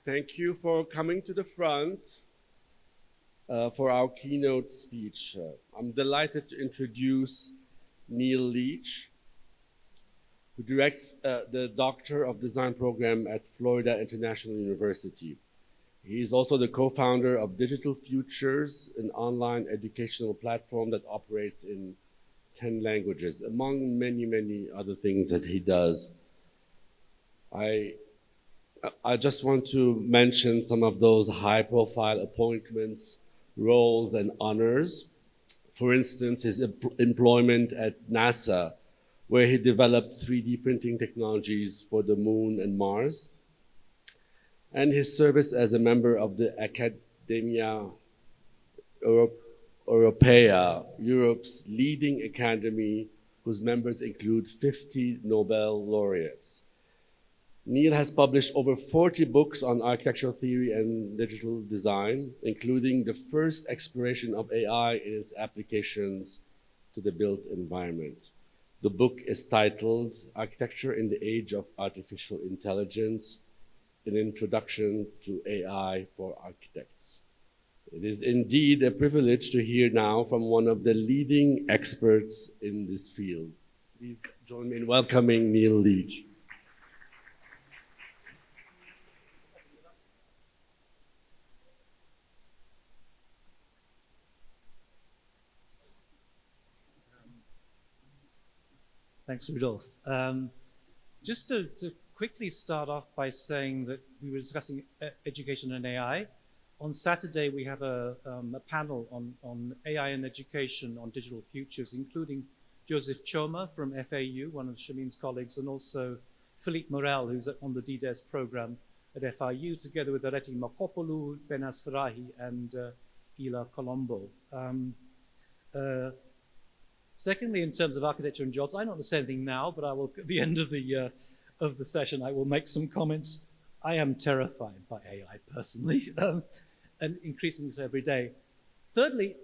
Thank you for coming to the front for our keynote speech. I'm delighted to introduce Neil Leach, who directs the Doctor of Design program at Florida International University. He is also the co-founder of Digital Futures, an online educational platform that operates in 10 languages, among many, many other things that he does. I just want to mention some of those high-profile appointments, roles, and honors. For instance, his employment at NASA, where he developed 3D printing technologies for the Moon and Mars, and his service as a member of the Academia Europaea, Europe's leading academy, whose members include 50 Nobel laureates. Neil has published over 40 books on architectural theory and digital design, including the first exploration of AI in its applications to the built environment. The book is titled Architecture in the Age of Artificial Intelligence, an Introduction to AI for Architects. It is indeed a privilege to hear now from one of the leading experts in this field. Please join me in welcoming Neil Leach. Thanks, Rudolph. Just to quickly start off by saying that we were discussing education and AI. On Saturday, we have a panel on AI and education on digital futures, including Joseph Choma from FAU, one of Shamin's colleagues, and also Philippe Morel, who's on the DDES program at FIU, together with Areti Makopoulou, Benas Farahi, and Ila Colombo. Secondly, in terms of architecture and jobs, I'm not going to say anything now, but I will, at the end of the session, I will make some comments. I am terrified by AI personally, and increasingly so every day. Thirdly,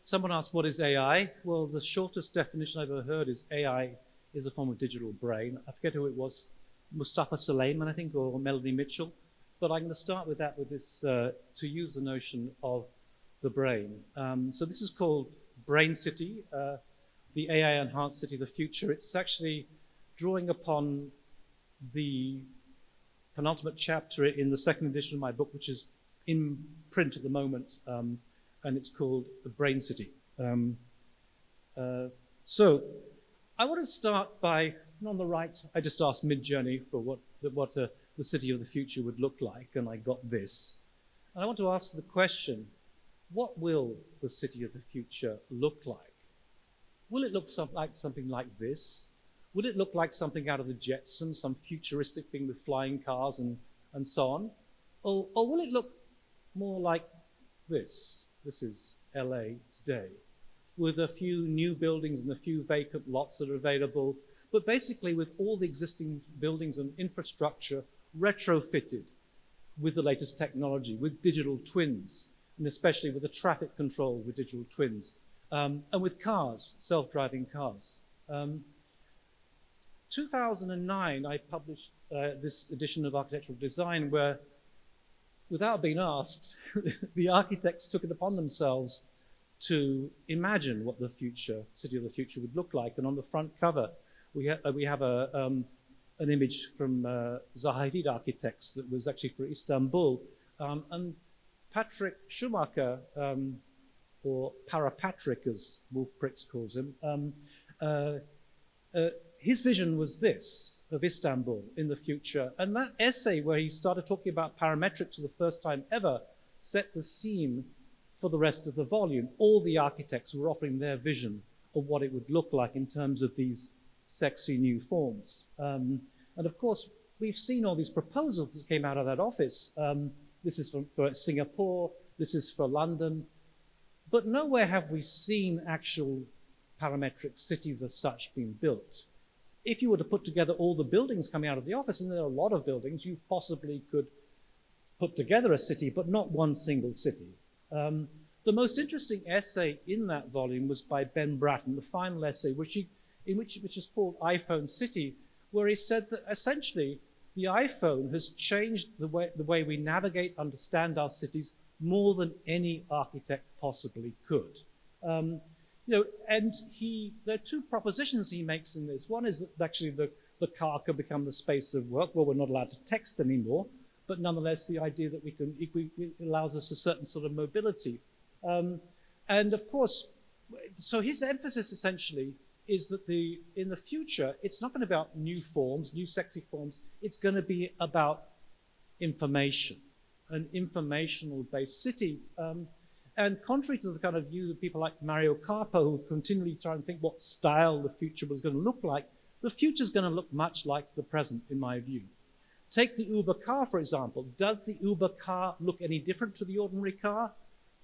someone asked, what is AI? Well, the shortest definition I've ever heard is AI is a form of digital brain. I forget who it was, Mustafa Suleiman, I think, or Melanie Mitchell. But I'm going to start with that, with this, to use the notion of the brain. So this is called Brain City, the AI enhanced city of the future. It's actually drawing upon the penultimate chapter in the second edition of my book, which is in print at the moment, and it's called The Brain City. So I want to start by, on the right, I just asked Midjourney for what the city of the future would look like, and I got this. And I want to ask the question, what will the city of the future look like? Will it look like something like this? Would it look like something out of the Jetsons, some futuristic thing with flying cars and so on? Or will it look more like this? This is LA today, with a few new buildings and a few vacant lots that are available, but basically with all the existing buildings and infrastructure retrofitted with the latest technology, with digital twins, and especially with the traffic control with digital twins. And with cars, self-driving cars. 2009, I published this edition of Architectural Design where, without being asked, the architects took it upon themselves to imagine what the city of the future would look like. And on the front cover, we have an image from Zaha Hadid Architects that was actually for Istanbul. And Patrick Schumacher, or Parapatrick, as Wolf Pritz calls him, his vision was this, of Istanbul in the future. And that essay where he started talking about parametrics for the first time ever set the scene for the rest of the volume. All the architects were offering their vision of what it would look like in terms of these sexy new forms. And of course, we've seen all these proposals that came out of that office. This is for Singapore, this is for London. But nowhere have we seen actual parametric cities as such being built. If you were to put together all the buildings coming out of the office, and there are a lot of buildings, you possibly could put together a city, but not one single city. The most interesting essay in that volume was by Ben Bratton, the final essay, which is called iPhone City, where he said that essentially the iPhone has changed the way we navigate, understand our cities more than any architect possibly could. And there are two propositions he makes in this. One is that actually the car can become the space of work. Well, we're not allowed to text anymore, but nonetheless, the idea that it allows us a certain sort of mobility. And of course, so his emphasis essentially is that in the future, it's not going to be about new forms, new sexy forms. It's going to be about information, an informational-based city. And contrary to the kind of view of people like Mario Carpo, who continually try and think what style the future was going to look like, the future is going to look much like the present, in my view. Take the Uber car, for example. Does the Uber car look any different to the ordinary car?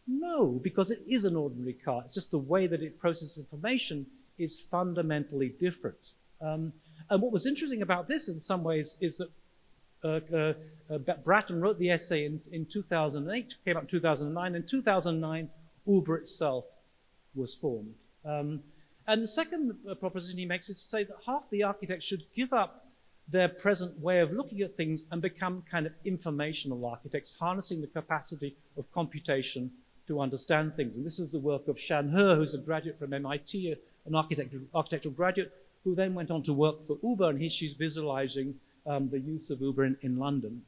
No, because it is an ordinary car. It's just the way that it processes information is fundamentally different. And what was interesting about this in some ways is that Bratton wrote the essay in 2008, came out in 2009. In 2009, Uber itself was formed. And the second proposition he makes is to say that half the architects should give up their present way of looking at things and become kind of informational architects, harnessing the capacity of computation to understand things. And this is the work of Shan He, who's a graduate from MIT, an architectural graduate, who then went on to work for Uber, and she's visualizing the use of Uber in London,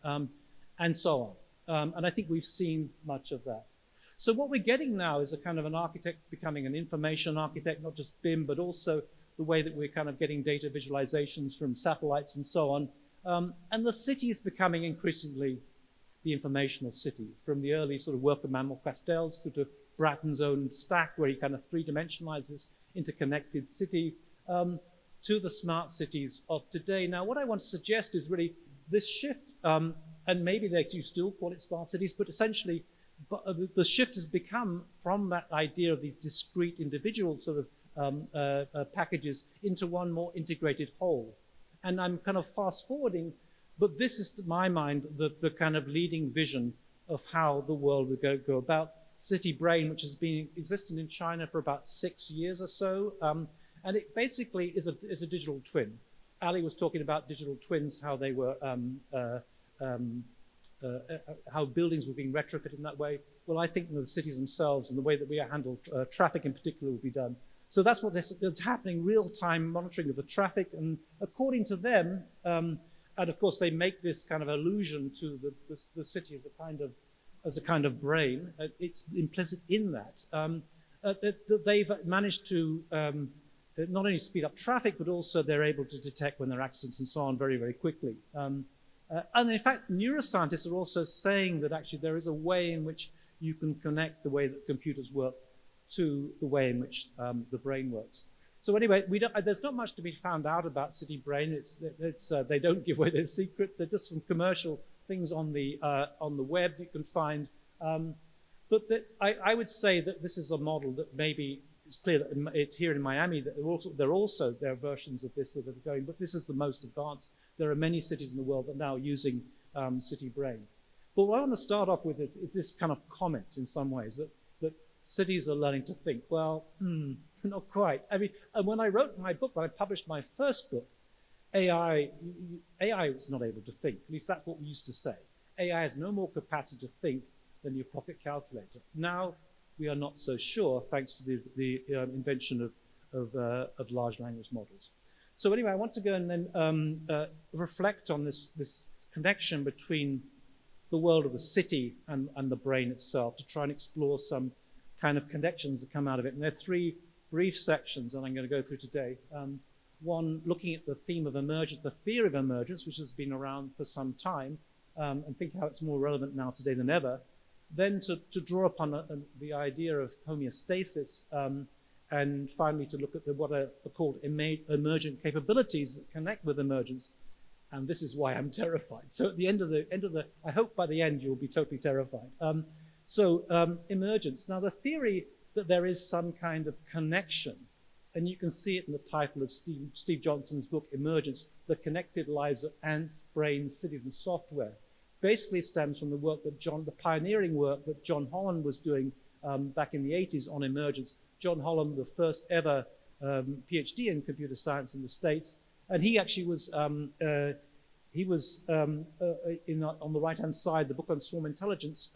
and so on. And I think we've seen much of that. So what we're getting now is a kind of an architect becoming an information architect, not just BIM, but also the way that we're kind of getting data visualizations from satellites and so on. And the city is becoming increasingly the informational city, from the early sort of work of Manuel Castells through to Bratton's own stack, where he kind of three-dimensionalized this interconnected city, to the smart cities of today. Now, what I want to suggest is really this shift, and maybe you still call it smart cities, but essentially the shift has become from that idea of these discrete individual sort of packages into one more integrated whole. And I'm kind of fast forwarding, but this is, to my mind, the kind of leading vision of how the world would go about. City Brain, which has been existing in China for about 6 years or so, and it basically is a digital twin. Ali was talking about digital twins, how they were, how buildings were being retrofitted in that way. Well, I think the cities themselves and the way that we handle traffic in particular will be done. So that's what is happening, real-time monitoring of the traffic. And according to them, and of course they make this kind of allusion to the city as a kind of brain. It's implicit in that, that they've managed to not only speed up traffic, but also they're able to detect when there are accidents and so on very, very quickly. And in fact, neuroscientists are also saying that actually there is a way in which you can connect the way that computers work to the way in which the brain works. So anyway, there's not much to be found out about City Brain. They don't give away their secrets. They're just some commercial things on the web you can find. But I would say that this is a model that maybe it's clear that it's here in Miami that there are versions of this that are going, but this is the most advanced. There are many cities in the world that are now using City Brain. But what I want to start off with is this kind of comment in some ways that cities are learning to think. Well, not quite. I mean, and when I wrote my book, when I published my first book, AI was not able to think. At least that's what we used to say. AI has no more capacity to think than your pocket calculator. Now we are not so sure, thanks to the invention of large language models. So anyway, I want to go and then reflect on this connection between the world of the city and the brain itself, to try and explore some kind of connections that come out of it. And there are 3 brief sections that I'm going to go through today. One, looking at the theme of emergence, the theory of emergence, which has been around for some time, and think how it's more relevant now today than ever. Then to draw upon the idea of homeostasis, and finally to look at what are called emergent capabilities that connect with emergence. And this is why I'm terrified. So at the end of the, I hope by the end you'll be totally terrified. Emergence. Now the theory that there is some kind of connection, and you can see it in the title of Steve Johnson's book, Emergence, The Connected Lives of Ants, Brains, Cities, and Software, basically stems from the work that the pioneering work that John Holland was doing back in the 80s on emergence. John Holland, the first ever PhD in computer science in the States, and he actually was he was, on the right-hand side, the book on swarm intelligence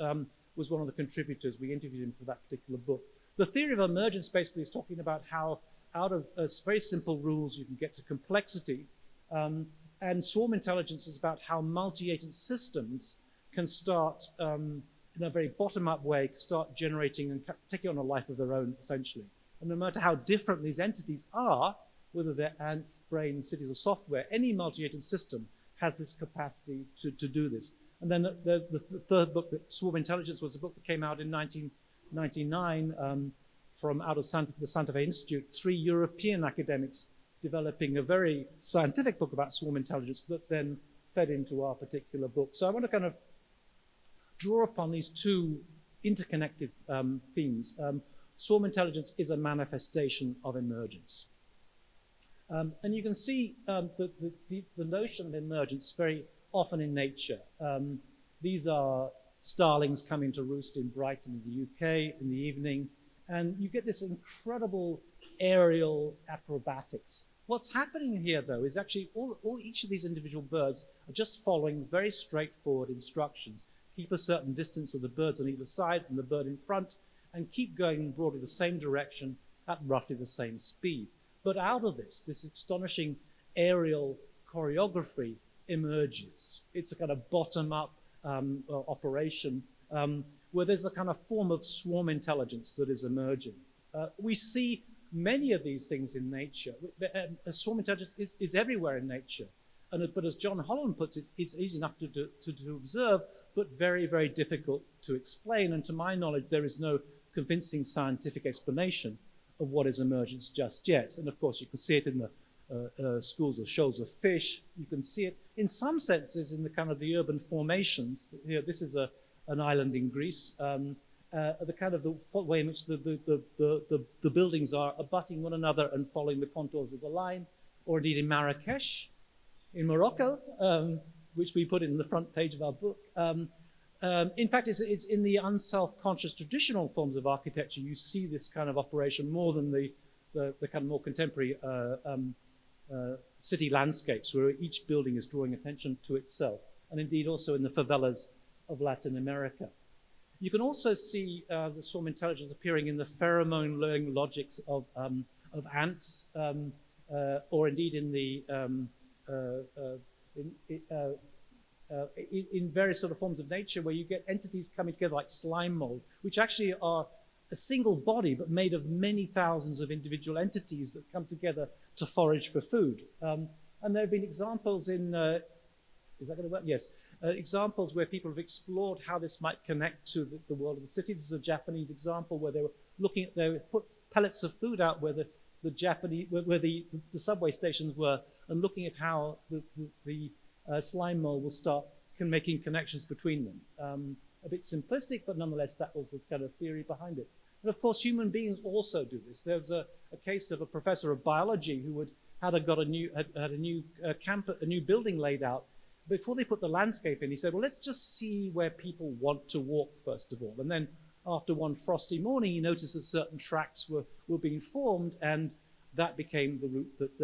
was one of the contributors. We interviewed him for that particular book. The theory of emergence basically is talking about how out of very simple rules you can get to complexity. And swarm intelligence is about how multi-agent systems can start, in a very bottom-up way, start generating and taking on a life of their own, essentially. And no matter how different these entities are, whether they're ants, brains, cities, or software, any multi-agent system has this capacity to do this. And then the third book, Swarm Intelligence, was a book that came out in 1999 from out of the Santa Fe Institute, 3 European academics developing a very scientific book about swarm intelligence that then fed into our particular book. So I want to kind of draw upon these two interconnected themes. Swarm intelligence is a manifestation of emergence. And you can see the notion of emergence very often in nature. These are starlings coming to roost in Brighton in the UK in the evening, and you get this incredible aerial acrobatics. What's happening here, though, is actually each of these individual birds are just following very straightforward instructions. Keep a certain distance of the birds on either side and the bird in front, and keep going in broadly the same direction at roughly the same speed. But out of this astonishing aerial choreography emerges. It's a kind of bottom-up operation where there's a kind of form of swarm intelligence that is emerging. We see many of these things in nature. Swarm intelligence is everywhere in nature. But as John Holland puts it, it's easy enough to observe, but very, very difficult to explain. And to my knowledge, there is no convincing scientific explanation of what is emergence just yet. And of course, you can see it in the schools or shoals of fish. You can see it in some senses in the kind of the urban formations. Here, this is an island in Greece. The kind of the way in which the buildings are abutting one another and following the contours of the line, or indeed in Marrakesh, in Morocco, which we put in the front page of our book. In fact, it's in the unself-conscious traditional forms of architecture you see this kind of operation more than the kind of more contemporary city landscapes where each building is drawing attention to itself, and indeed also in the favelas of Latin America. You can also see the swarm intelligence appearing in the pheromone-learning logics of ants, or indeed in the in various sort of forms of nature where you get entities coming together like slime mold, which actually are a single body but made of many thousands of individual entities that come together to forage for food. And there have been examples in, is that going to work? Yes. Examples where people have explored how this might connect to the world of the city. This is a Japanese example where they put pellets of food out where the subway stations were, and looking at how the slime mold will start making connections between them. A bit simplistic, but nonetheless that was the kind of theory behind it. And of course human beings also do this. There was a case of a professor of biology who had a new building laid out. Before they put the landscape in, he said, well, let's just see where people want to walk first of all. And then after one frosty morning, he noticed that certain tracks were being formed, and that became the route that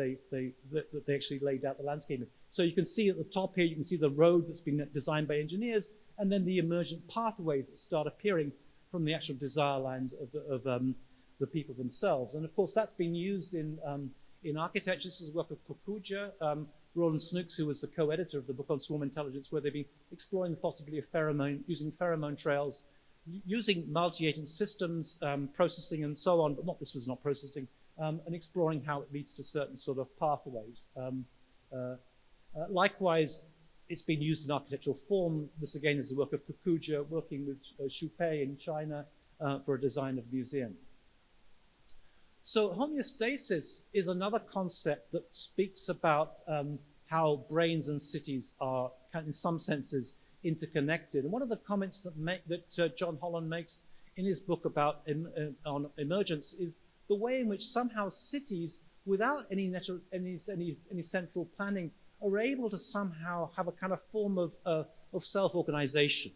they actually laid out the landscape in. So you can see at the top here, you can see the road that's been designed by engineers, and then the emergent pathways that start appearing from the actual desire lines of the people themselves. And of course, that's been used in architecture. This is work of Kokuja, Roland Snooks, who was the co-editor of the book on swarm intelligence, where they've been exploring the possibility of using pheromone trails, using multi-agent systems, processing and so on, but this was not processing, and exploring how it leads to certain sort of pathways. Likewise, it's been used in architectural form. This again is the work of Kokuja, working with Xu Pei in China for a design of museum. So homeostasis is another concept that speaks about how brains and cities are, in some senses, interconnected. And one of the comments that John Holland makes in his book about on emergence is the way in which somehow cities, without any central planning, are able to somehow have a kind of form of self-organization.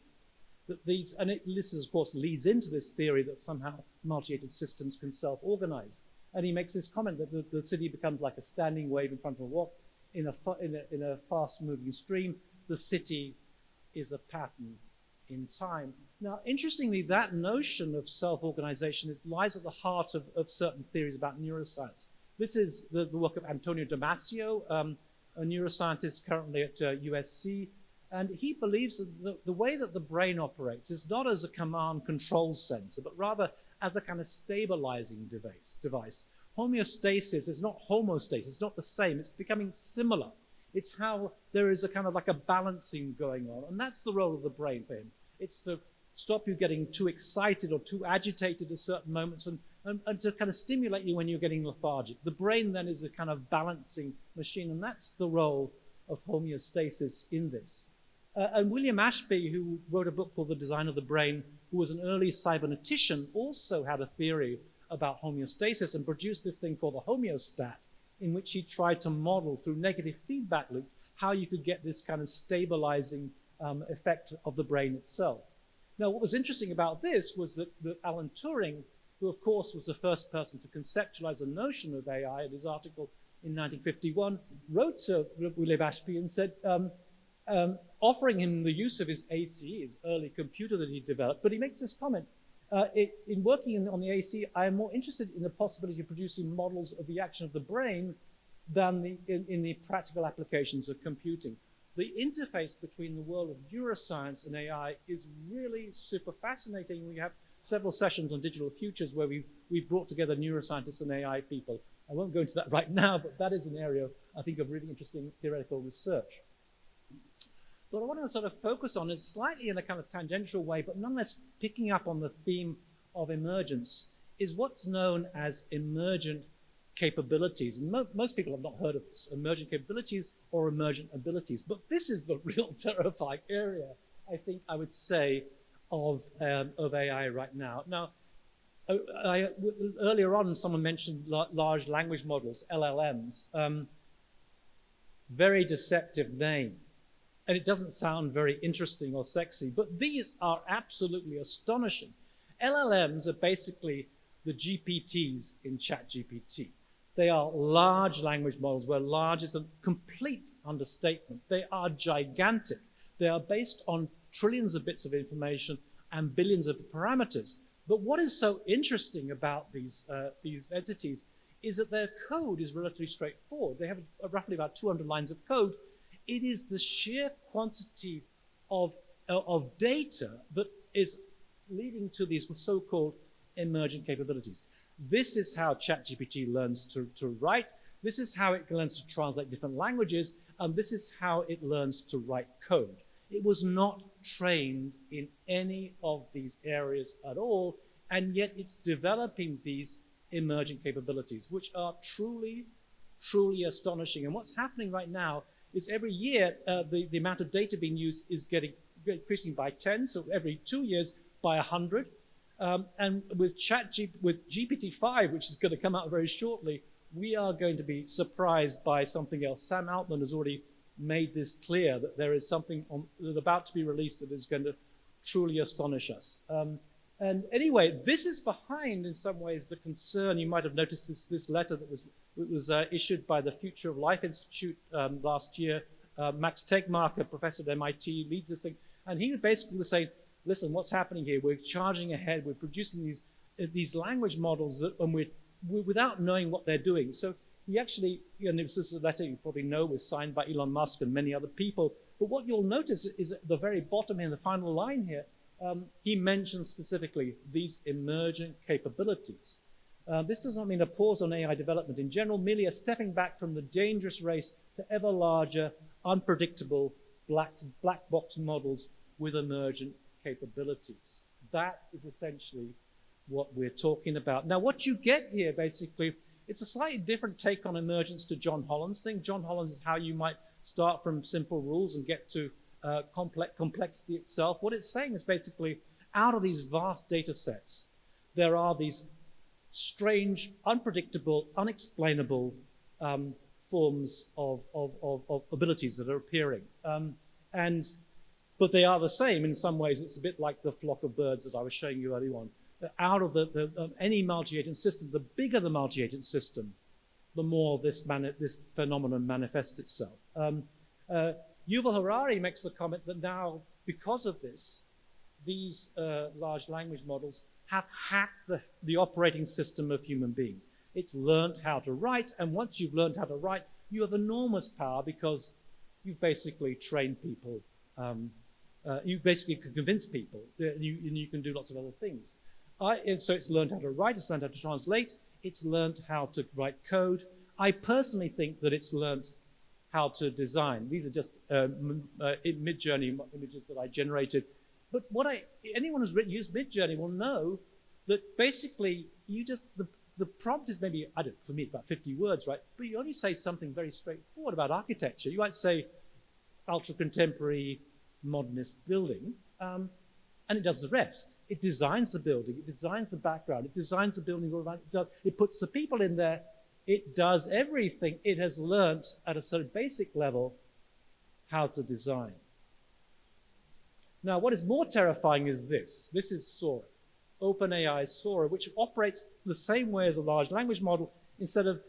This, of course, leads into this theory that somehow multi-agent systems can self-organize. And he makes this comment that the city becomes like a standing wave in front of a rock. in a fast-moving stream. The city is a pattern in time. Now, interestingly, that notion of self-organization lies at the heart of certain theories about neuroscience. This is the work of Antonio Damasio, a neuroscientist currently at USC, and he believes that the way that the brain operates is not as a command control center, but rather as a kind of stabilizing device. Homeostasis is not homostasis, it's not the same, it's becoming similar. It's how there is a kind of like a balancing going on, and that's the role of the brain for him. It's to stop you getting too excited or too agitated at certain moments and to kind of stimulate you when you're getting lethargic. The brain then is a kind of balancing machine, and that's the role of homeostasis in this. And William Ashby, who wrote a book called The Design of the Brain, who was an early cybernetician, also had a theory about homeostasis and produced this thing called the homeostat, in which he tried to model through negative feedback loops how you could get this kind of stabilizing effect of the brain itself. Now, what was interesting about this was that Alan Turing, who of course was the first person to conceptualize the notion of AI in his article in 1951, wrote to William Ashby and said, offering him the use of his AC, his early computer that he developed, but he makes this comment, in working on the AC, I am more interested in the possibility of producing models of the action of the brain than in the practical applications of computing. The interface between the world of neuroscience and AI is really super fascinating. We have several sessions on digital futures where we've brought together neuroscientists and AI people. I won't go into that right now, but that is an area, I think, of really interesting theoretical research. What I want to sort of focus on is slightly in a kind of tangential way, but nonetheless picking up on the theme of emergence, is what's known as emergent capabilities. And most people have not heard of this, emergent capabilities or emergent abilities. But this is the real terrifying area, I think I would say, of AI right now. Now, earlier on, someone mentioned large language models, LLMs. Very deceptive name. And it doesn't sound very interesting or sexy, but these are absolutely astonishing. LLMs are basically the GPTs in ChatGPT. They are large language models where large is a complete understatement. They are gigantic. They are based on trillions of bits of information and billions of parameters. But what is so interesting about these entities is that their code is relatively straightforward. They have roughly about 200 lines of code. It is the sheer quantity of data that is leading to these so-called emergent capabilities. This is how ChatGPT learns to write. This is how it learns to translate different languages. And this is how it learns to write code. It was not trained in any of these areas at all, and yet it's developing these emergent capabilities, which are truly, truly astonishing. And what's happening right now is every year the amount of data being used is increasing by 10, so every 2 years by 100. And with GPT-5, which is going to come out very shortly, we are going to be surprised by something else. Sam Altman has already made this clear that there is something that's about to be released that is going to truly astonish us. And anyway, this is behind, in some ways, the concern. You might have noticed this letter that was issued by the Future of Life Institute last year. Max Tegmark, a professor at MIT, leads this thing. And he basically was saying, listen, what's happening here? We're charging ahead. We're producing these language models and we're without knowing what they're doing. So he actually, and this is a letter you probably know was signed by Elon Musk and many other people. But what you'll notice is at the very bottom in the final line here, he mentions specifically these emergent capabilities. This does not mean a pause on AI development in general, merely a stepping back from the dangerous race to ever larger, unpredictable black box models with emergent capabilities. That is essentially what we're talking about. Now, what you get here, basically, it's a slightly different take on emergence to John Holland's thing. John Holland's is how you might start from simple rules and get to complexity itself. What it's saying is basically, out of these vast data sets, there are these strange, unpredictable, unexplainable forms of abilities that are appearing. But they are the same in some ways. It's a bit like the flock of birds that I was showing you earlier on. Out of any multi-agent system, the bigger the multi-agent system, the more this phenomenon manifests itself. Yuval Harari makes the comment that now, because of this, these large language models have hacked the operating system of human beings. It's learned how to write, and once you've learned how to write, you have enormous power because you've basically trained people. You basically can convince people, and you can do lots of other things. And so it's learned how to write, it's learned how to translate, it's learned how to write code. I personally think that it's learned how to design. These are just Mid-Journey images that I generated. But anyone who's used Mid-Journey will know that basically the prompt is maybe, I don't know, for me it's about 50 words, right? But you only say something very straightforward about architecture. You might say ultra-contemporary modernist building, and it does the rest. It designs the building, it designs the background, it designs the building all around, it puts the people in there, it does everything. It has learnt at a sort of basic level how to design. Now, what is more terrifying is this. This is Sora, OpenAI's Sora, which operates the same way as a large language model. Instead of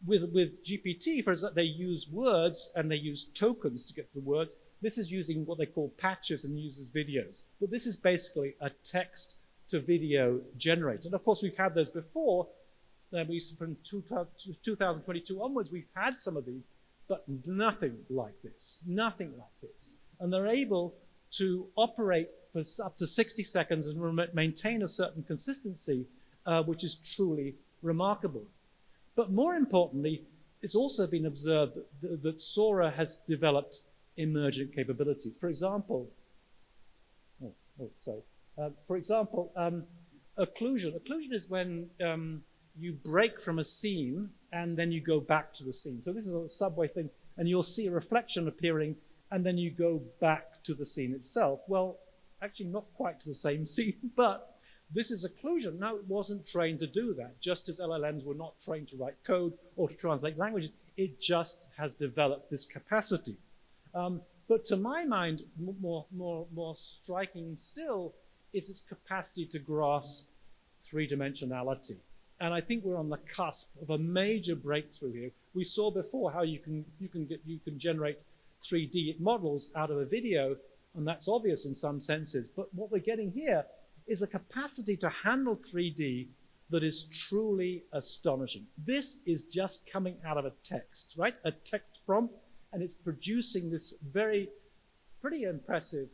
with GPT, for example, they use words and they use tokens to get the words. This is using what they call patches and uses videos. But this is basically a text to video generator. And of course, we've had those before. From 2022 onwards, we've had some of these, but nothing like this, nothing like this. And they're able to operate for up to 60 seconds and maintain a certain consistency, which is truly remarkable. But more importantly, it's also been observed that Sora has developed emergent capabilities. For example, occlusion. Occlusion is when you break from a scene and then you go back to the scene. So this is a subway thing, and you'll see a reflection appearing, and then you go back to the scene itself. Well, actually not quite to the same scene, but this is occlusion. Now, it wasn't trained to do that, just as LLMs were not trained to write code or to translate languages. It just has developed this capacity. But to my mind, more striking still is its capacity to grasp three-dimensionality. And I think we're on the cusp of a major breakthrough here. We saw before how you can generate 3D models out of a video, and that's obvious in some senses. But what we're getting here is a capacity to handle 3D that is truly astonishing. This is just coming out of a text, right? A text prompt, and it's producing this pretty impressive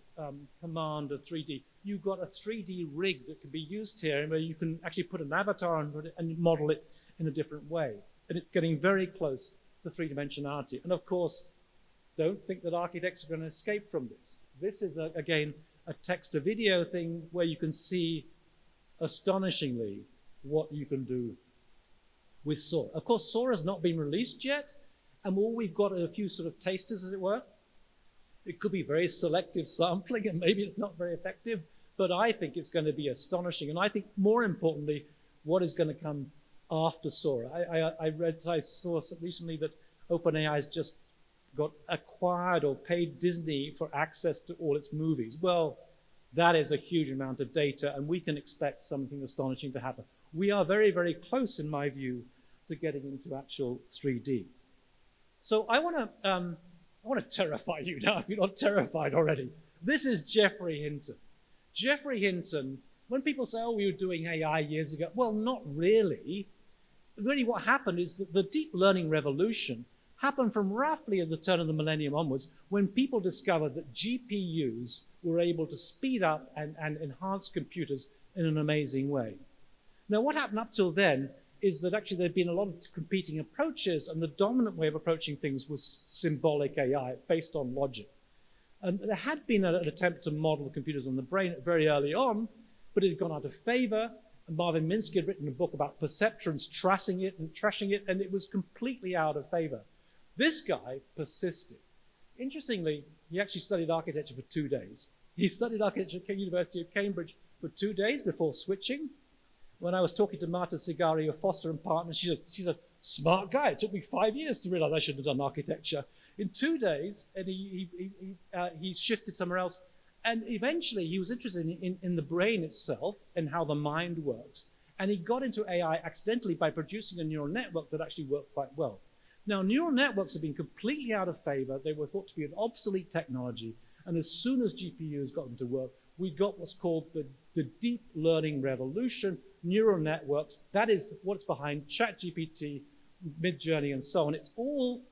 command of 3D. You've got a 3D rig that can be used here, where you can actually put an avatar on it and model it in a different way. And it's getting very close to three-dimensionality. And of course, don't think that architects are going to escape from this. This is, again, a text-to-video thing where you can see astonishingly what you can do with Sora. Of course, Sora has not been released yet, and all we've got are a few sort of tasters, as it were. It could be very selective sampling, and maybe it's not very effective, but I think it's going to be astonishing. And I think, more importantly, what is going to come after Sora. I saw recently that OpenAI has just got acquired or paid Disney for access to all its movies. Well, that is a huge amount of data, and we can expect something astonishing to happen. We are very, very close, in my view, to getting into actual 3D. So I want to terrify you now, if you're not terrified already. This is Geoffrey Hinton. Geoffrey Hinton, when people say, oh, we were doing AI years ago, well, not really. Really what happened is that the deep learning revolution happened from roughly at the turn of the millennium onwards, when people discovered that GPUs were able to speed up and enhance computers in an amazing way. Now, what happened up till then is that actually there'd been a lot of competing approaches, and the dominant way of approaching things was symbolic AI, based on logic. And there had been an attempt to model computers on the brain very early on, but it had gone out of favor. And Marvin Minsky had written a book about perceptrons, trashing it, and it was completely out of favor. This guy persisted. Interestingly, he actually studied architecture for 2 days. He studied architecture at the University of Cambridge for 2 days before switching. When I was talking to Marta Sigari of Foster & Partners, she's a smart guy. It took me 5 years to realize I should have done architecture. In 2 days, and he shifted somewhere else. And eventually, he was interested in the brain itself and how the mind works. And he got into AI accidentally by producing a neural network that actually worked quite well. Now, neural networks have been completely out of favor. They were thought to be an obsolete technology. And as soon as GPUs got them to work, we got what's called the deep learning revolution, neural networks. That is what's behind ChatGPT, Midjourney, and so on. It's all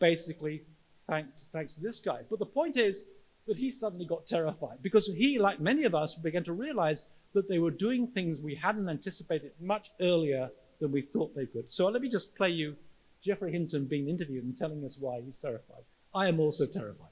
basically thanks to this guy. But the point is that he suddenly got terrified because he, like many of us, began to realize that they were doing things we hadn't anticipated much earlier than we thought they could. So let me just play you Geoffrey Hinton being interviewed and telling us why he's terrified. I am also terrified.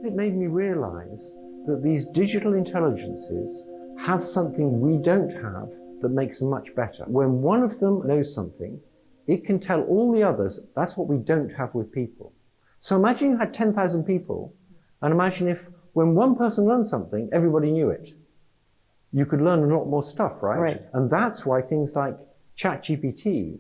It made me realize that these digital intelligences have something we don't have that makes them much better. When one of them knows something, it can tell all the others. That's what we don't have with people. So imagine you had 10,000 people, and imagine if when one person learned something, everybody knew it. You could learn a lot more stuff, right? Right. And that's why things like ChatGPT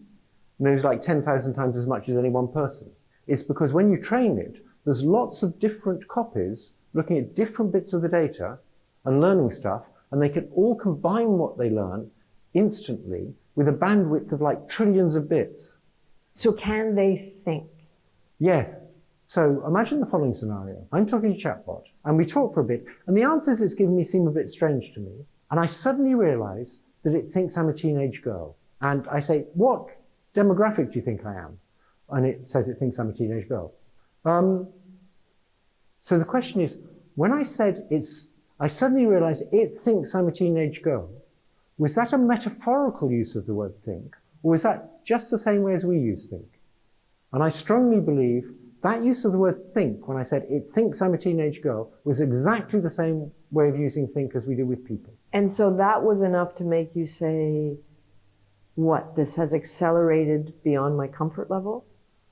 knows like 10,000 times as much as any one person. It's because when you train it, there's lots of different copies looking at different bits of the data and learning stuff, and they can all combine what they learn instantly with a bandwidth of like trillions of bits. So can they think? Yes. So imagine the following scenario. I'm talking to a chatbot, and we talk for a bit, and the answers it's given me seem a bit strange to me. And I suddenly realize that it thinks I'm a teenage girl. And I say, what demographic do you think I am? And it says it thinks I'm a teenage girl. So the question is, when I said I suddenly realized it thinks I'm a teenage girl, was that a metaphorical use of the word think? Or was that just the same way as we use think? And I strongly believe that use of the word think, when I said it thinks I'm a teenage girl, was exactly the same way of using think as we do with people. And so that was enough to make you say, what, this has accelerated beyond my comfort level?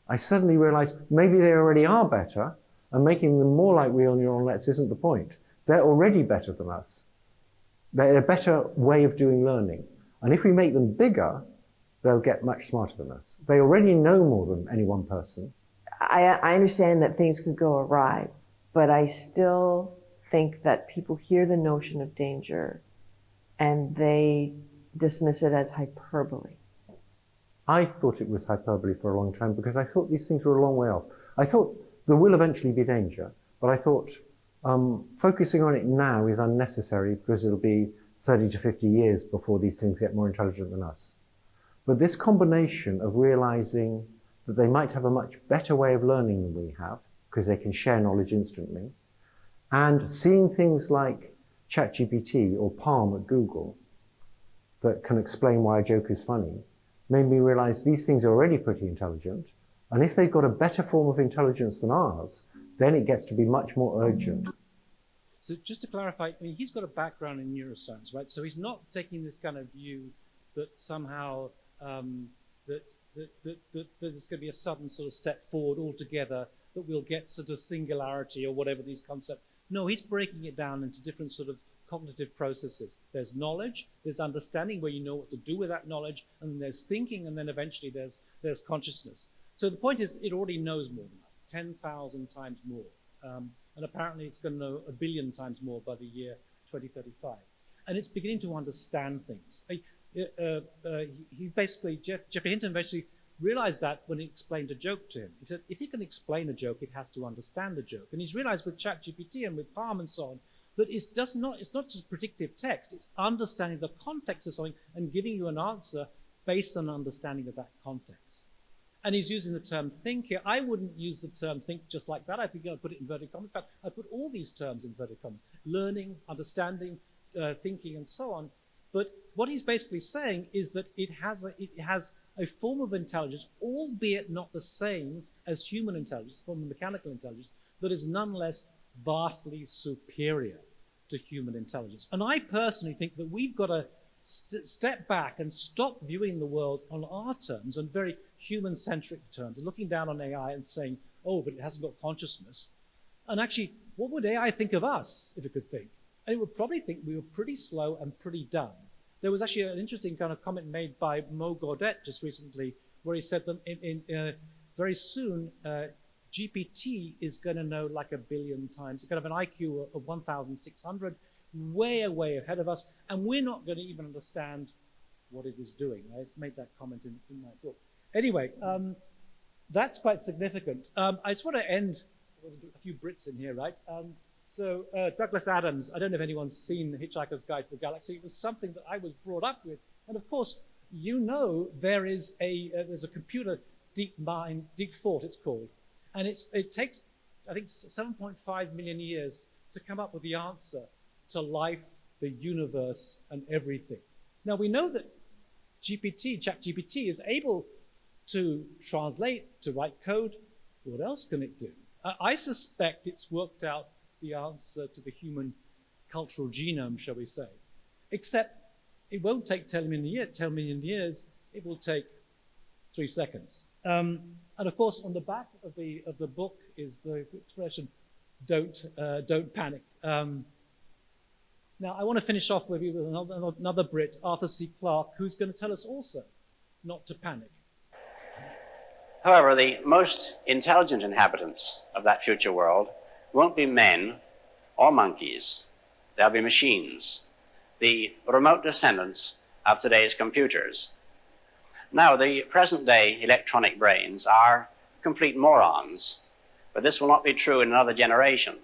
I suddenly realized maybe they already are better, and making them more like real neural nets isn't the point. They're already better than us. They're a better way of doing learning. And if we make them bigger, they'll get much smarter than us. They already know more than any one person. I understand that things could go awry, but I still think that people hear the notion of danger and they dismiss it as hyperbole. I thought it was hyperbole for a long time because I thought these things were a long way off. I thought there will eventually be danger, but I thought focusing on it now is unnecessary because it'll be 30 to 50 years before these things get more intelligent than us. But this combination of realizing that they might have a much better way of learning than we have, because they can share knowledge instantly, and seeing things like ChatGPT or Palm at Google that can explain why a joke is funny, made me realize these things are already pretty intelligent, and if they've got a better form of intelligence than ours, then it gets to be much more urgent. So just to clarify, I mean, he's got a background in neuroscience, right? So he's not taking this kind of view that somehow that there's going to be a sudden sort of step forward altogether, that we'll get sort of singularity or whatever these concepts. No, he's breaking it down into different sort of cognitive processes. There's knowledge, there's understanding where you know what to do with that knowledge, and then there's thinking, and then eventually there's consciousness. So the point is, it already knows more than us, 10,000 times more. And apparently it's going to know 1 billion times more by the year 2035. And it's beginning to understand things. He basically, Geoffrey Hinton basically realized that when he explained a joke to him. He said, if he can explain a joke, it has to understand the joke. And he's realized with ChatGPT and with Palm and so on, that it's not just predictive text, it's understanding the context of something and giving you an answer based on understanding of that context. And he's using the term think here. I wouldn't use the term think just like that. I think I'd put it in inverted commas. In fact, I put all these terms in inverted commas. Learning, understanding, thinking, and so on. But what he's basically saying is that it has a form of intelligence, albeit not the same as human intelligence, a form of mechanical intelligence, that is nonetheless vastly superior to human intelligence. And I personally think that we've got to step back and stop viewing the world on our terms and very human-centric terms, and looking down on AI and saying, oh, but it hasn't got consciousness. And actually, what would AI think of us if it could think? And it would probably think we were pretty slow and pretty dumb. There was actually an interesting kind of comment made by Mo Gaudet just recently, where he said that very soon GPT is going to know like 1 billion times. It's going to have an IQ of 1,600, way, way ahead of us, and we're not going to even understand what it is doing. I made that comment in my book. Anyway, that's quite significant. I just want to end, there's a few Brits in here, right? So Douglas Adams, I don't know if anyone's seen Hitchhiker's Guide to the Galaxy. It was something that I was brought up with. And of course, you know there's a computer, deep thought it's called. And it takes, I think, 7.5 million years to come up with the answer to life, the universe, and everything. Now we know that ChatGPT is able to translate, to write code. What else can it do? I suspect it's worked out the answer to the human cultural genome, shall we say. Except it won't take 10 million years, it will take 3 seconds. And of course, on the back of the book is the expression, don't panic. Now, I want to finish off with another Brit, Arthur C. Clarke, who's going to tell us also not to panic. However, the most intelligent inhabitants of that future world won't be men or monkeys. They'll be machines, the remote descendants of today's computers. Now, the present-day electronic brains are complete morons, but this will not be true in another generation.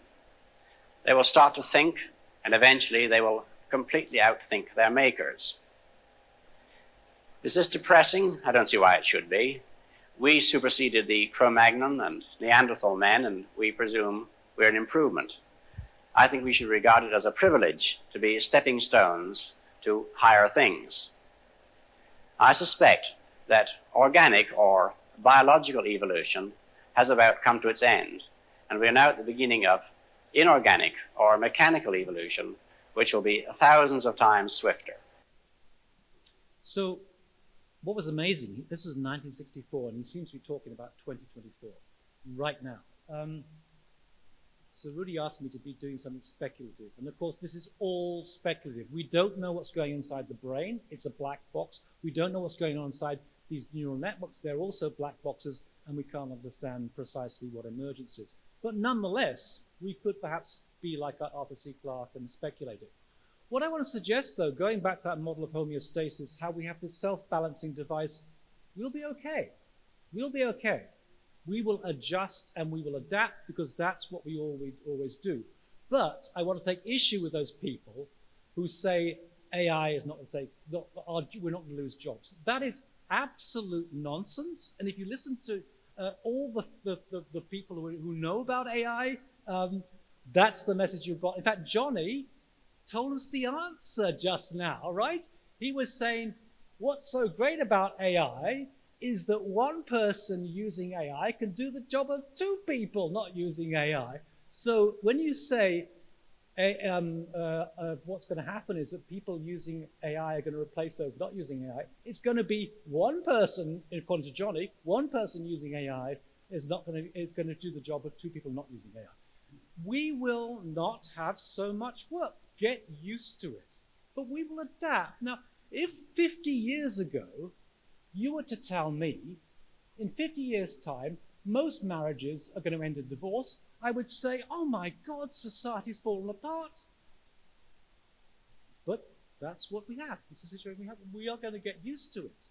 They will start to think, and eventually they will completely outthink their makers. Is this depressing? I don't see why it should be. We superseded the Cro-Magnon and Neanderthal men, and we presume we're an improvement. I think we should regard it as a privilege to be stepping stones to higher things. I suspect that organic or biological evolution has about come to its end, and we are now at the beginning of inorganic or mechanical evolution, which will be thousands of times swifter. So what was amazing, this was 1964, and he seems to be talking about 2024, right now. So Rudy asked me to be doing something speculative, and of course this is all speculative. We don't know what's going on inside the brain, it's a black box. We don't know what's going on inside these neural networks, they're also black boxes, and we can't understand precisely what emergence is. But nonetheless, we could perhaps be like Arthur C. Clarke and speculate it. What I want to suggest, though, going back to that model of homeostasis, how we have this self-balancing device, we'll be okay. We'll be okay. We will adjust and we will adapt because that's what we always do. But I want to take issue with those people who say AI is not going to take, we're not going to lose jobs. That is absolute nonsense. And if you listen to all the people who know about AI, that's the message you've got. In fact, Johnny told us the answer just now, right? He was saying, what's so great about AI is that one person using AI can do the job of 2 people not using AI. So when you say what's going to happen is that people using AI are going to replace those not using AI, it's going to be one person, according to Johnny, one person using AI is going to do the job of 2 people not using AI. We will not have so much work. Get used to it. But we will adapt. Now, if 50 years ago, you were to tell me, in 50 years' time, most marriages are going to end in divorce, I would say, oh my God, society's fallen apart. But that's what we have. This is the situation we have. We are going to get used to it.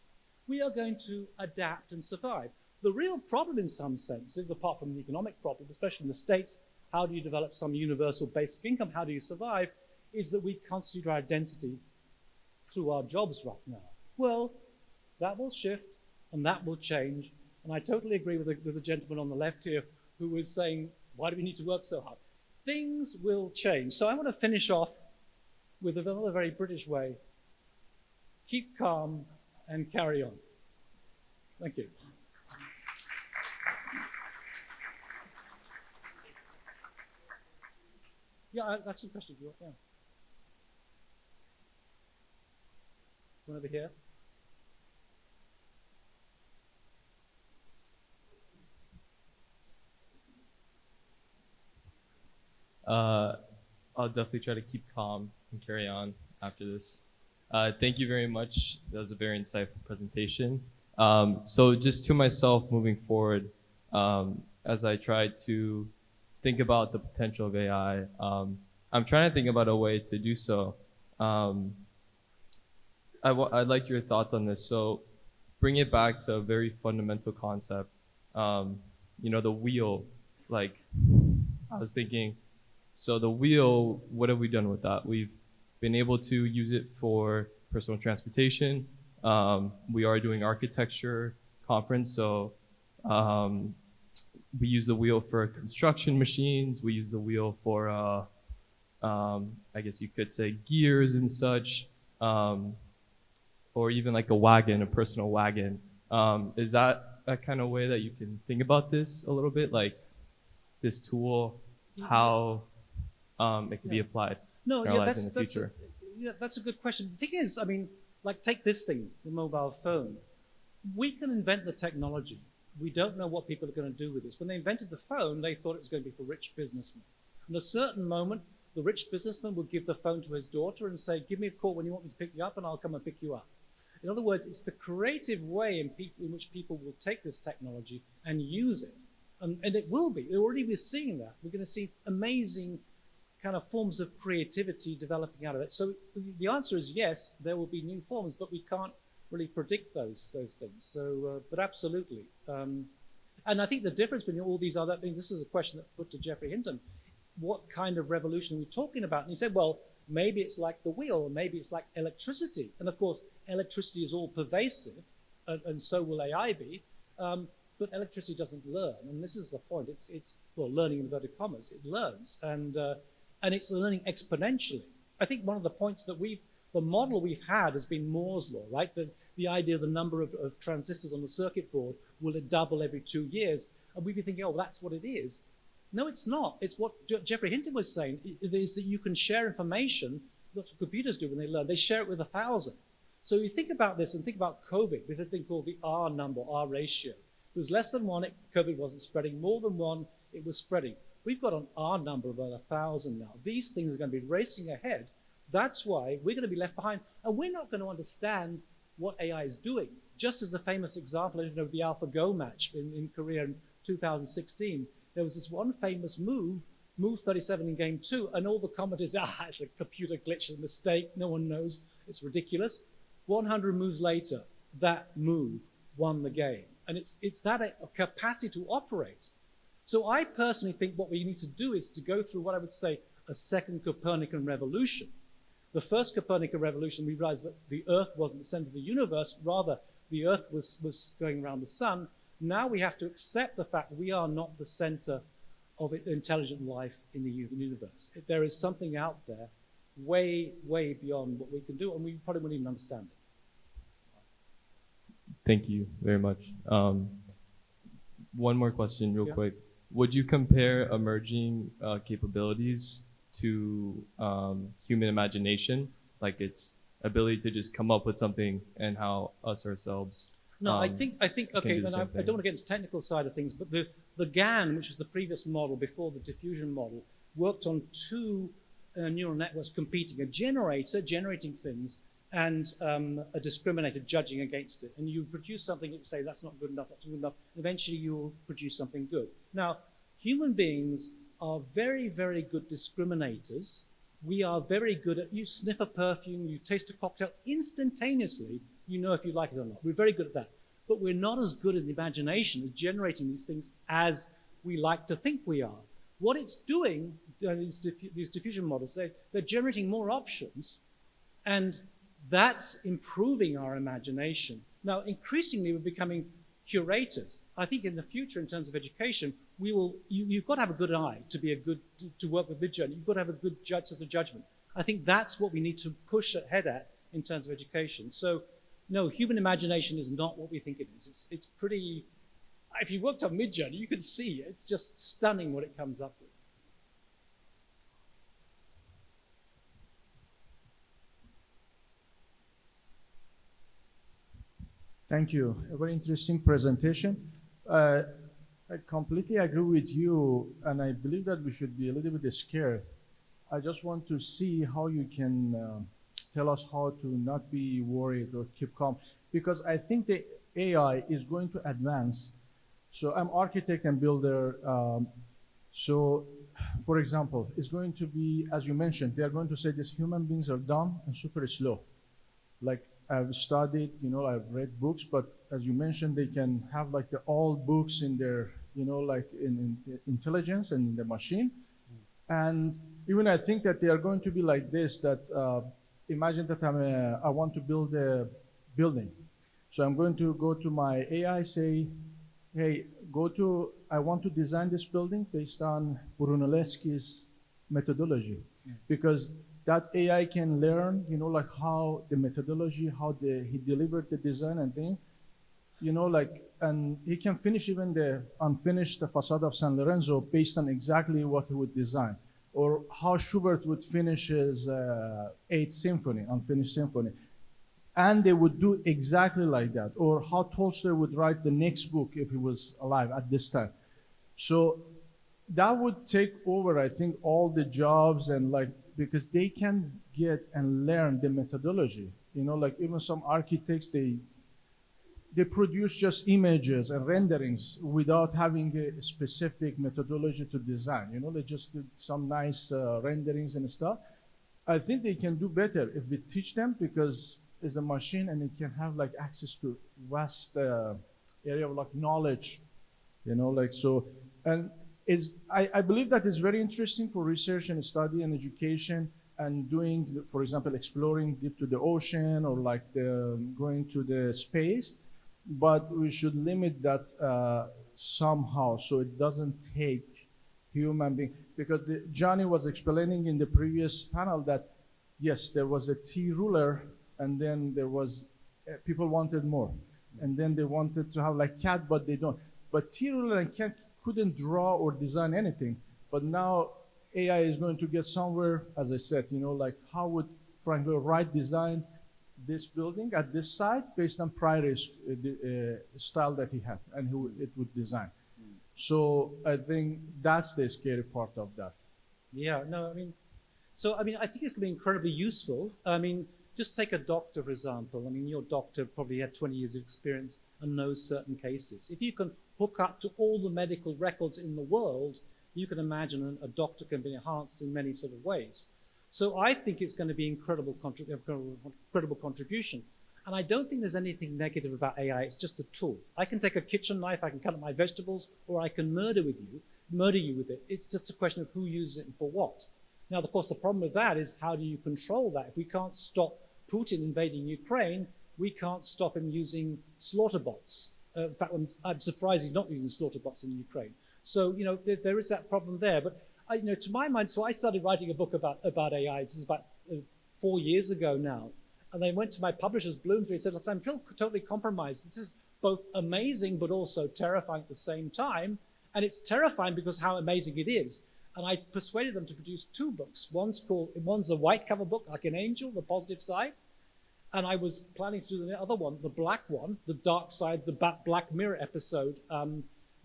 We are going to adapt and survive. The real problem in some senses, apart from the economic problem, especially in the States, how do you develop some universal basic income? How do you survive? Is that we constitute our identity through our jobs right now. Well, that will shift and that will change. And I totally agree with the gentleman on the left here who was saying, why do we need to work so hard? Things will change. So I want to finish off with another very British way. Keep calm and carry on. Thank you. Yeah, that's a question. Yeah. One over here. I'll definitely try to keep calm and carry on after this. Thank you very much. That was a very insightful presentation. So just to myself moving forward, I as I try to think about the potential of AI, I'm trying to think about a way to do so. I'd like your thoughts on this. So bring it back to a very fundamental concept. The wheel, like I was thinking, so the wheel, what have we done with that? We've been able to use it for personal transportation. We are doing architecture conference, so we use the wheel for construction machines. We use the wheel for, I guess you could say, gears and such, or even like a wagon, a personal wagon. Is that a kind of way that you can think about this a little bit, like this tool, how it can be applied in our lives in the future? That's a good question. The thing is, I mean, like take this thing, the mobile phone. We can invent the technology. We don't know what people are going to do with this. When they invented the phone, they thought it was going to be for rich businessmen. And at a certain moment, the rich businessman would give the phone to his daughter and say, give me a call when you want me to pick you up and I'll come and pick you up. In other words, it's the creative way in which people will take this technology and use it. And it will be. Already we're seeing that. We're going to see amazing kind of forms of creativity developing out of it. So the answer is yes, there will be new forms, but we can't really predict those things. So, but absolutely. And I think the difference between all these other things, this is a question that put to Geoffrey Hinton, what kind of revolution are we talking about? And he said, well, maybe it's like the wheel, or maybe it's like electricity. And of course, electricity is all pervasive, and so will AI be. But electricity doesn't learn, and this is the point. It's well, learning in inverted commas. It learns, and it's learning exponentially. I think one of the points that the model we've had has been Moore's law, right? The idea of the number of transistors on the circuit board will it double every 2 years, and we'd be thinking, oh, that's what it is. No, it's not. It's what Geoffrey Hinton was saying. It is that you can share information. That's what computers do when they learn. They share it with 1,000. So you think about this and think about COVID with a thing called the R number, R ratio. It was less than 1, COVID wasn't spreading. More than 1, it was spreading. We've got an R number of about 1,000 now. These things are going to be racing ahead. That's why we're going to be left behind. And we're not going to understand what AI is doing. Just as the famous example of the AlphaGo match in Korea in 2016, there was this one famous move 37 in game 2, and all the commenters, it's a computer glitch, a mistake, no one knows, it's ridiculous. 100 moves later, that move won the game. And it's that a capacity to operate. So I personally think what we need to do is to go through what I would say a second Copernican revolution. The first Copernican revolution, we realized that the Earth wasn't the center of the universe, rather the Earth was going around the sun. Now we have to accept the fact that we are not the center of intelligent life in the universe. There is something out there way, way beyond what we can do, and we probably wouldn't even understand it. Thank you very much. One more question real quick. Would you compare emerging capabilities to human imagination, like its ability to just come up with something and how us ourselves? No, I think okay, and I don't want to get into the technical side of things, but the GAN, which was the previous model before the diffusion model, worked on 2 neural networks competing, a generator generating things and a discriminator judging against it. And you produce something that you say, that's not good enough, that's not good enough. Eventually you'll produce something good. Now, human beings are very, very good discriminators. We are very good at, you sniff a perfume, you taste a cocktail, instantaneously, you know if you like it or not. We're very good at that. But we're not as good at the imagination as generating these things as we like to think we are. What it's doing, these diffusion models, they're generating more options, and that's improving our imagination. Now, increasingly, we're becoming curators. I think in the future, in terms of education, you've got to have a good eye to work with Midjourney. You've got to have a good sense of judgment. I think that's what we need to push ahead at in terms of education. So, no, human imagination is not what we think it is. It's pretty, if you worked on Midjourney, you can see it's just stunning what it comes up with. Thank you. A very interesting presentation. I completely agree with you, and I believe that we should be a little bit scared. I just want to see how you can tell us how to not be worried or keep calm, because I think the AI is going to advance So I'm architect and builder. So, for example, it's going to be, as you mentioned, they are going to say these human beings are dumb and super slow. Like I've studied, I've read books, but as you mentioned, they can have like the old books in their, like in intelligence and in the machine. And even I think that they are going to be like this, that imagine that I want to build a building. So I'm going to go to my AI, say, hey, I want to design this building based on Brunelleschi's methodology. Because that AI can learn, like how the methodology, how he delivered the design and thing, and he can finish even the unfinished facade of San Lorenzo based on exactly what he would design. Or how Schubert would finish his Eighth Symphony, unfinished symphony. And they would do exactly like that. Or how Tolstoy would write the next book if he was alive at this time. So that would take over, I think, all the jobs, and because they can get and learn the methodology. Like even some architects, they produce just images and renderings without having a specific methodology to design. They just did some nice renderings and stuff. I think they can do better if we teach them, because it's a machine and it can have like access to vast area of like knowledge, so. And I believe that is very interesting for research and study and education, and doing, for example, exploring deep to the ocean, or like going to the space. But we should limit that somehow, so it doesn't take human being. Because Johnny was explaining in the previous panel that, yes, there was a T ruler, and then there was, people wanted more. And then they wanted to have like cat, but they don't. But T ruler and cat couldn't draw or design anything. But now AI is going to get somewhere, as I said, like how would Frank Lloyd Wright design this building at this site based on prior style that he had, and it would design. So I think that's the scary part of that. Yeah, no, I think it's going to be incredibly useful. Just take a doctor, for example. Your doctor probably had 20 years of experience and knows certain cases. If you can hook up to all the medical records in the world, you can imagine a doctor can be enhanced in many sort of ways. So I think it's going to be incredible contribution. And I don't think there's anything negative about AI. It's just a tool. I can take a kitchen knife, I can cut up my vegetables, or I can murder you with it. It's just a question of who uses it and for what. Now, of course, the problem with that is, how do you control that? If we can't stop Putin invading Ukraine, we can't stop him using slaughter bots. In fact, I'm surprised he's not using slaughter bots in Ukraine. So, there is that problem there. But, to my mind, so I started writing a book about AI. This is about 4 years ago now. And I went to my publishers, Bloomsbury, and said, listen, I feel totally compromised. This is both amazing but also terrifying at the same time. And it's terrifying because how amazing it is. And I persuaded them to produce 2 books. One's a white cover book, like an angel, the positive side. And I was planning to do the other one, the black one, the dark side, the Black Mirror episode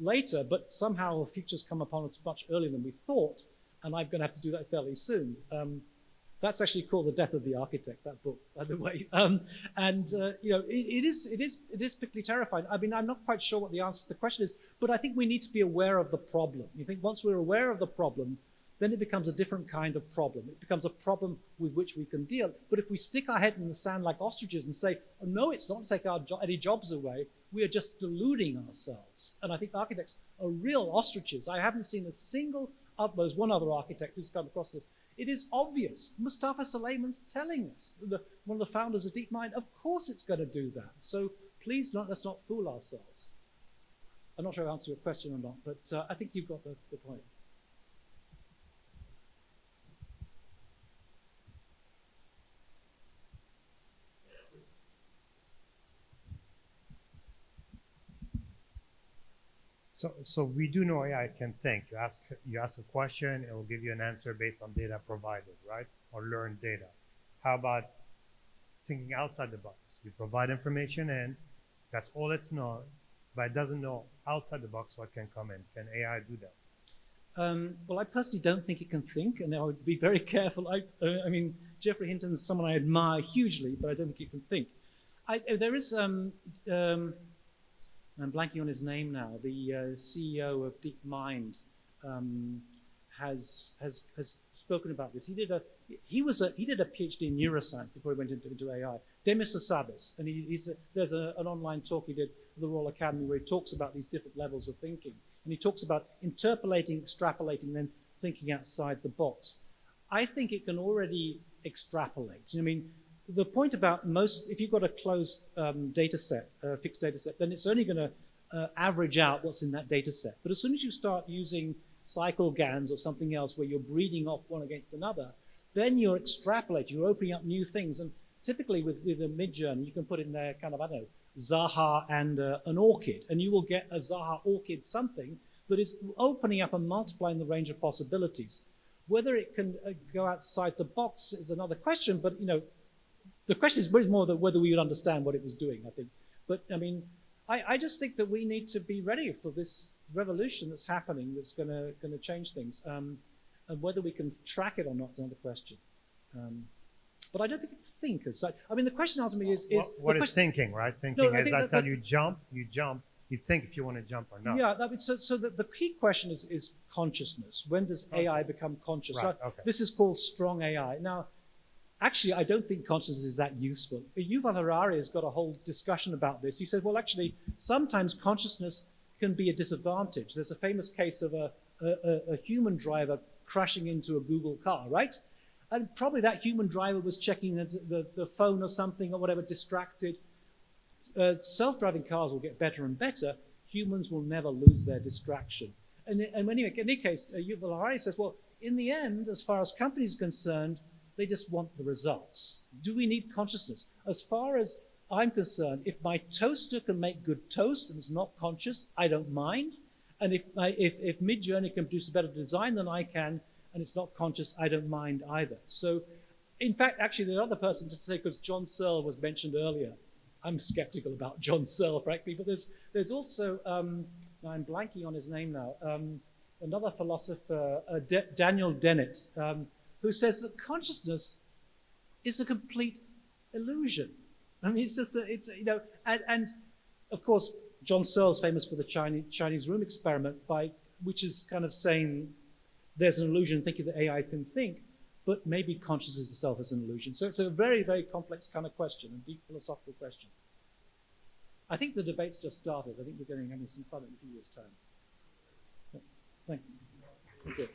later. But somehow the future's come upon us much earlier than we thought. And I'm going to have to do that fairly soon. That's actually called The Death of the Architect, that book, by the way. It is particularly terrifying. I'm not quite sure what the answer to the question is, but I think we need to be aware of the problem. You think once we're aware of the problem, then it becomes a different kind of problem. It becomes a problem with which we can deal. But if we stick our head in the sand like ostriches and say, oh, no, it's not to take any jobs away, we are just deluding ourselves. And I think architects are real ostriches. I haven't seen a single, there's one other architect who's come across this. It is obvious. Mustafa Suleiman's telling us, one of the founders of DeepMind, of course it's going to do that. So please, let's not fool ourselves. I'm not sure I answered your question or not, but I think you've got the point. So we do know AI can think. You ask a question, it will give you an answer based on data provided, right? Or learned data. How about thinking outside the box? You provide information in, that's all it's known, but it doesn't know outside the box what can come in. Can AI do that? Well, I personally don't think it can think, and I would be very careful. Geoffrey Hinton's someone I admire hugely, but I don't think it can think. There is I'm blanking on his name now, the CEO of DeepMind, has spoken about this. He did a PhD in neuroscience before he went into AI. Demis Hassabis, and there's an online talk he did at the Royal Academy where he talks about these different levels of thinking, and he talks about interpolating, extrapolating, then thinking outside the box. I think it can already extrapolate. I mean, the point about if you've got a closed data set, fixed data set, then it's only going to average out what's in that data set. But as soon as you start using cycle GANs or something else where you're breeding off one against another, then you're extrapolating, you're opening up new things. And typically with a mid-journey, you can put in there kind of, I don't know, Zaha and an orchid, and you will get a Zaha orchid something that is opening up and multiplying the range of possibilities. Whether it can go outside the box is another question, but the question is more whether we would understand what it was doing, I think. But I mean, I just think that we need to be ready for this revolution that's happening that's going to change things. And whether we can track it or not is another question. But I don't think as such. I mean, the question ultimately is what is thinking, right? Thinking No, I is think that you jump, you think if you want to jump or not. Yeah, so the key question is consciousness. When does AI become conscious? Right, okay. This is called strong AI. Now, actually, I don't think consciousness is that useful. Yuval Harari has got a whole discussion about this. He said, well, actually, sometimes consciousness can be a disadvantage. There's a famous case of a human driver crashing into a Google car, right? And probably that human driver was checking the phone or something or whatever, distracted. Self-driving cars will get better and better. Humans will never lose their distraction. And anyway, in any case, Yuval Harari says, well, in the end, as far as companies are concerned, they just want the results. Do we need consciousness? As far as I'm concerned, if my toaster can make good toast and it's not conscious, I don't mind. And if Midjourney can produce a better design than I can and it's not conscious, I don't mind either. So, in fact, actually, the other person, just to say, because John Searle was mentioned earlier, I'm skeptical about John Searle, frankly, but there's also, now I'm blanking on his name now, another philosopher, Daniel Dennett, who says that consciousness is a complete illusion. I mean, it's just, and of course, John Searle's famous for the Chinese room experiment, which is kind of saying there's an illusion thinking that AI can think, but maybe consciousness itself is an illusion. So it's a very, very complex kind of question, a deep philosophical question. I think the debate's just started. I think we're having some fun in a few years' time. Thank you. Thank you.